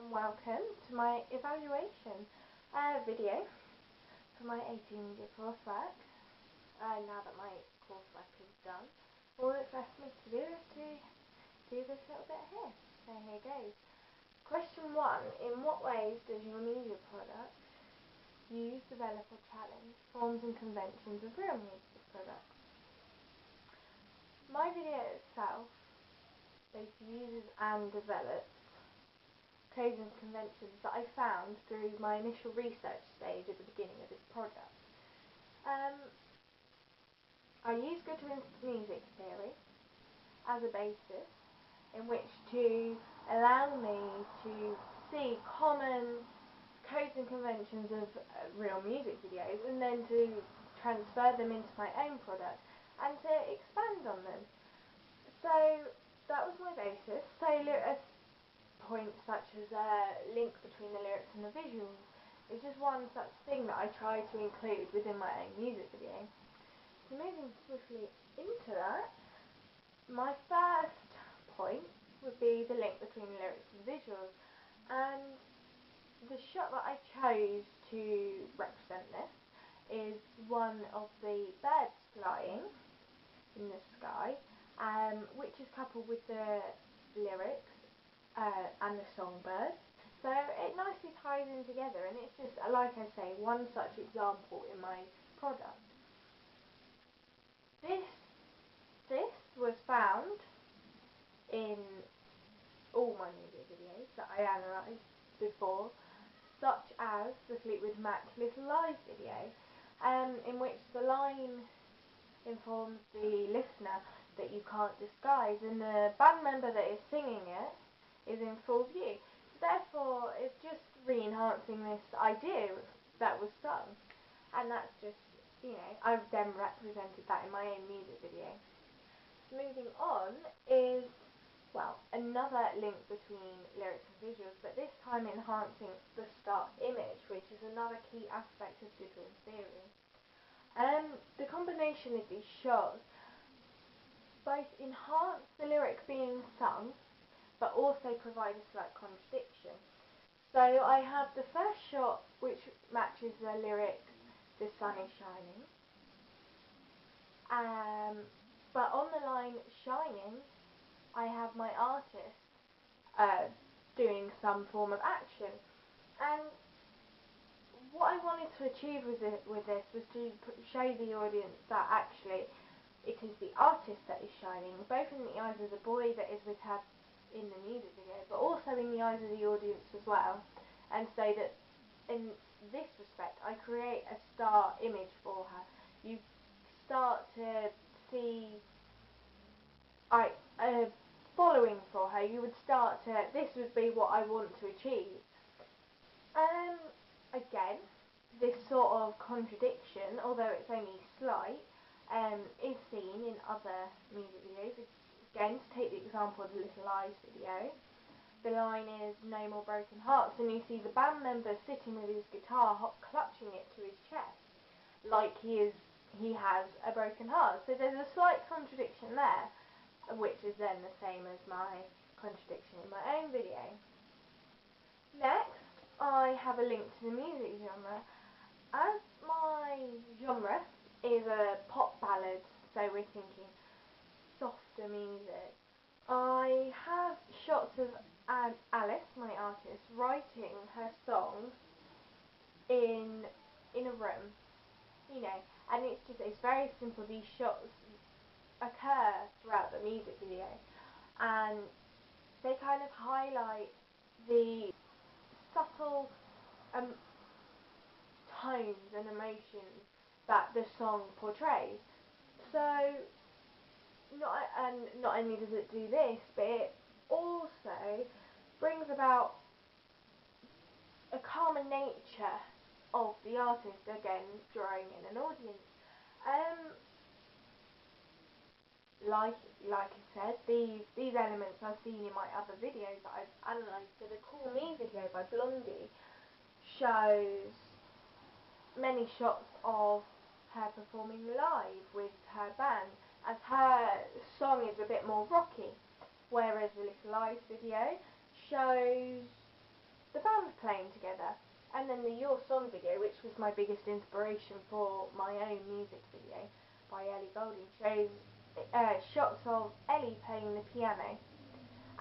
and welcome to my evaluation video for my 18-media coursework. Now that my coursework is done, all that's left for me to do is to do this little bit here. So here goes. Question 1. In what ways does your media product use, develop or challenge forms and conventions of real media products? My video itself both uses and develops codes and conventions that I found through my initial research stage at the beginning of this project. I use good music theory as a basis in which to allow me to see common codes and conventions of real music videos and then to transfer them into my own product and to expand on them. So that was my basis. So points such as a link between the lyrics and the visuals is just one such thing that I try to include within my own music video. So moving swiftly into that, my first point would be the link between the lyrics and the visuals, and the shot that I chose to represent this is one of the birds flying in the sky, which is coupled with the lyrics and the songbird. So it nicely ties in together, and it's just, like I say, one such example in my product. This was found in all my music videos that I analysed before, such as the Fleetwood Mac Little Lies video, in which the line informs the listener that you can't disguise, and the band member that is singing it is in full view. Therefore, it's just re-enhancing this idea that was sung, and that's just, I've then represented that in my own music video. Moving on is, another link between lyrics and visuals, but this time enhancing the start image, which is another key aspect of digital theory. The combination of these shots both enhance the lyric being sung, but also provide a slight contradiction. So I have the first shot which matches the lyric, "The sun is shining," but on the line "shining," I have my artist doing some form of action. And what I wanted to achieve with this was to show the audience that actually it is the artist that is shining, both in the eyes of the boy that is with her in the music video, but also in the eyes of the audience as well, and so that in this respect I create a star image for her. You start to see following for her. You would start to, this would be what I want to achieve. Again, this sort of contradiction, although it's only slight, is seen in other music videos. Again, to take the example of the Little Lies video, the line is "No more broken hearts," and you see the band member sitting with his guitar, clutching it to his chest, like he has a broken heart. So there's a slight contradiction there, which is then the same as my contradiction in my own video. Next, I have a link to the music genre. As my genre is a pop ballad, so we're thinking softer music, I have shots of Alice, my artist, writing her songs in a room, and it's very simple. These shots occur throughout the music video, and they kind of highlight the subtle tones and emotions that the song portrays. So not only does it do this, but it also brings about a calmer nature of the artist, again drawing in an audience. Like I said, these elements I've seen in my other videos that I've analysed. So the Call Me video by Blondie shows many shots of her performing live with her band, as her song is a bit more rocky, whereas the Little Lies video shows the band playing together. And then the Your Song video, which was my biggest inspiration for my own music video by Ellie Goulding, shows shots of Ellie playing the piano.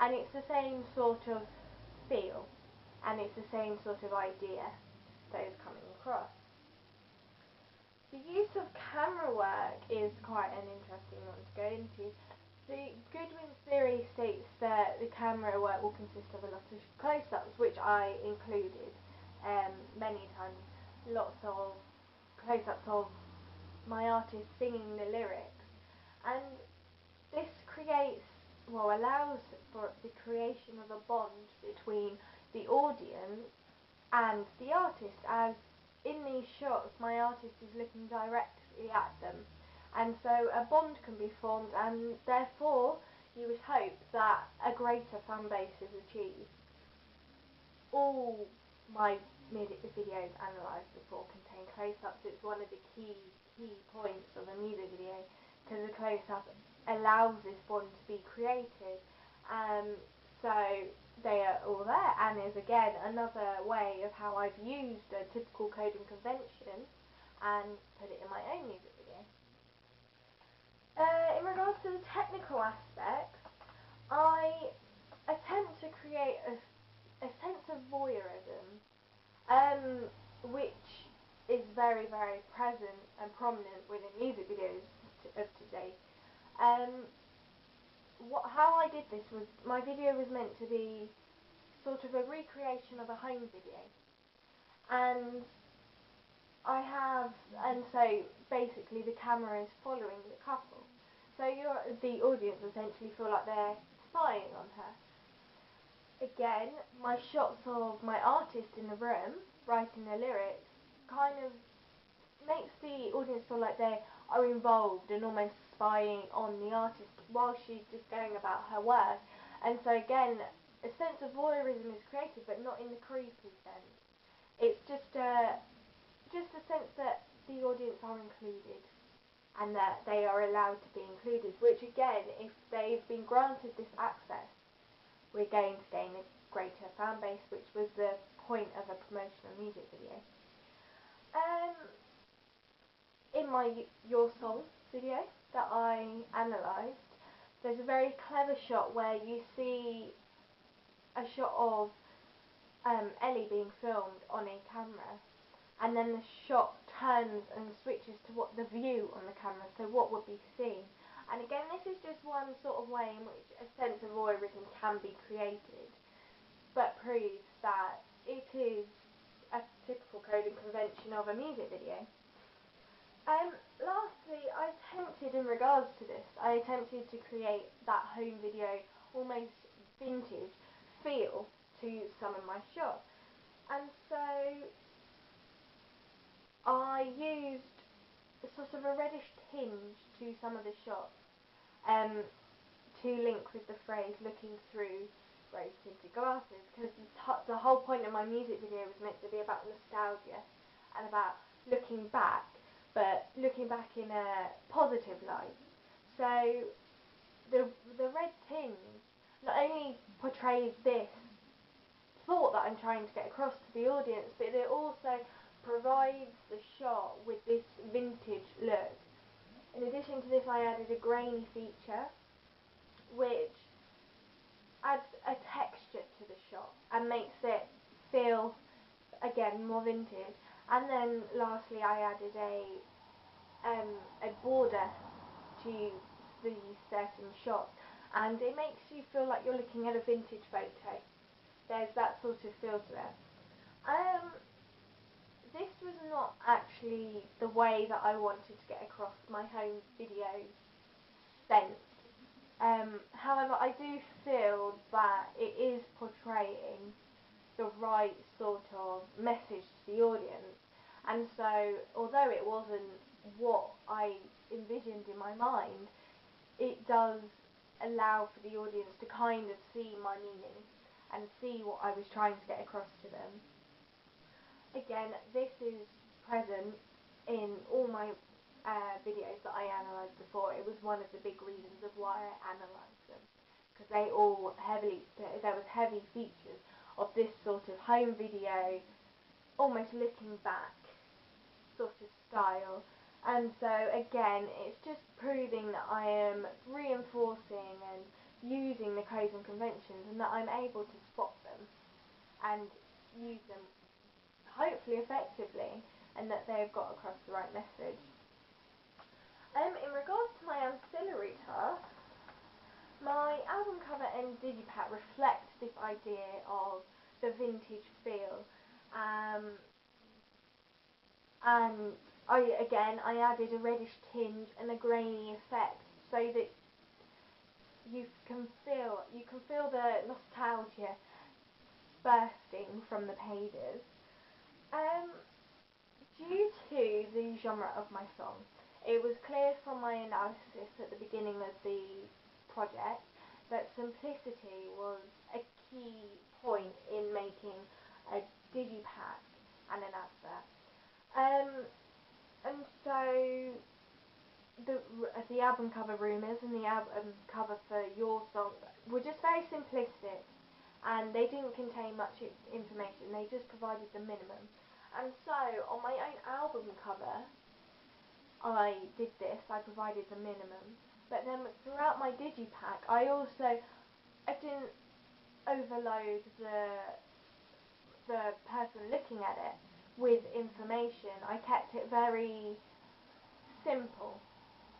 And it's the same sort of feel, and it's the same sort of idea that is coming across. The use of camera work is quite an interesting one to go into. The Goodwin's theory states that the camera work will consist of a lot of close-ups, which I included many times. Lots of close-ups of my artist singing the lyrics, and this allows for the creation of a bond between the audience and the artist, as in these shots my artist is looking directly at them, and so a bond can be formed, and therefore you would hope that a greater fan base is achieved. All my music videos analysed before contain close-ups. It's one of the key points of a music video, because a close-up allows this bond to be created. So they are all there, and is again another way of how I've used a typical code and convention and put it in my own music video. In regards to the technical aspects, I attempt to create a sense of voyeurism, which is very, very present and prominent within music videos of today. How I did this was, my video was meant to be sort of a recreation of a home video, and so basically the camera is following the couple, so the audience essentially feel like they're spying on her. Again, my shots of my artist in the room writing the lyrics kind of makes the audience feel like they are involved and almost spying on the artist while she's just going about her work. And so again, a sense of voyeurism is created, but not in the creepy sense. It's just a sense that the audience are included and that they are allowed to be included, which again, if they've been granted this access, we're going to gain a greater fan base, which was the point of a promotional music video. In my Your Song video that I analysed, there's a very clever shot where you see a shot of Ellie being filmed on a camera, and then the shot turns and switches to what the view on the camera, so what would be seen. And again, this is just one sort of way in which a sense of voyeurism can be created, but proves that it is a typical code and convention of a music video. Lastly, in regards to this, I attempted to create that home video, almost vintage feel to some of my shots. And so I used sort of a reddish tinge to some of the shots, to link with the phrase looking through rose-tinted glasses, because the whole point of my music video was meant to be about nostalgia and about looking back, but looking back in a positive light. So the red tinge not only portrays this thought that I'm trying to get across to the audience, but it also provides the shot with this vintage look. In addition to this, I added a grainy feature, which adds a texture to the shot and makes it feel, again, more vintage. And then lastly, I added a border to the certain shots, and it makes you feel like you're looking at a vintage photo. There's that sort of feel to it. This was not actually the way that I wanted to get across my home video sense. However, I do feel that it is portraying the right sort of message to the audience, and so although it wasn't what I envisioned in my mind, it does allow for the audience to kind of see my meaning and see what I was trying to get across to them. Again, this is present in all my videos that I analysed before. It was one of the big reasons of why I analysed them, because there was heavy features of this sort of home video, almost looking back sort of style. And so again, it's just proving that I am reinforcing and using the codes and conventions, and that I'm able to spot them and use them hopefully effectively, and that they've got across the right message. In regards to my ancillary tasks, my album cover and digipack reflect this idea of the vintage feel, and I added a reddish tinge and a grainy effect so that you can feel the nostalgia bursting from the pages. Due to the genre of my song, it was clear from my analysis at the beginning of the project that simplicity was a key point in making a digipack and an advert. And so the album cover rumours and the album cover for your song were just very simplistic, and they didn't contain much information. They just provided the minimum. And so on my own album cover, I did this. I provided the minimum. But then throughout my digipack, I didn't overload the person looking at it with information. I kept it very simple,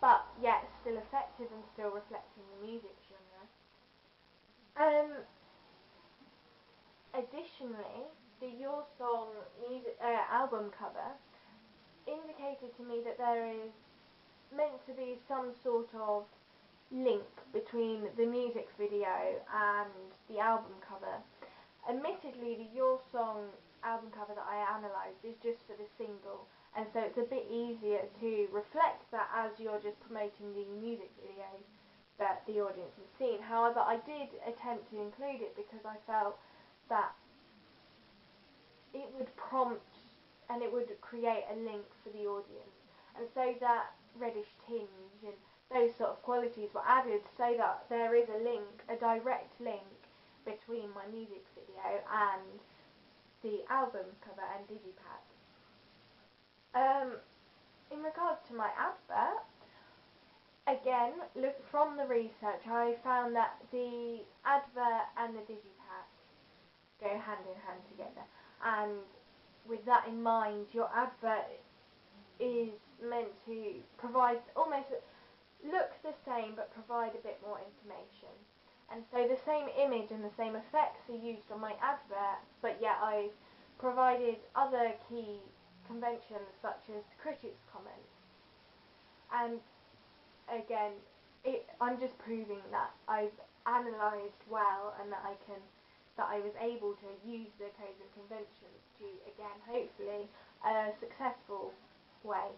but yet still effective and still reflecting the music genre. Additionally, the Your Song album cover indicated to me that there is meant to be some sort of link between the music video and the album cover. Admittedly, the Your Song album cover that I analysed is just for the single, and so it's a bit easier to reflect that as you're just promoting the music video that the audience has seen. However, I did attempt to include it because I felt that it would prompt and it would create a link for the audience, and so that reddish tinge and those sort of qualities were added so that there is a link, a direct link between my music video and the album cover and digipack. In regards to my advert, again, look from the research, I found that the advert and the digipack go hand in hand together, and with that in mind, your advert is meant to provide almost look the same but provide a bit more information. And so the same image and the same effects are used on my advert, but yet I've provided other key conventions such as critics' comments. And again, I'm just proving that I've analysed well and that I was able to use the codes and conventions to, again, hopefully, a successful way.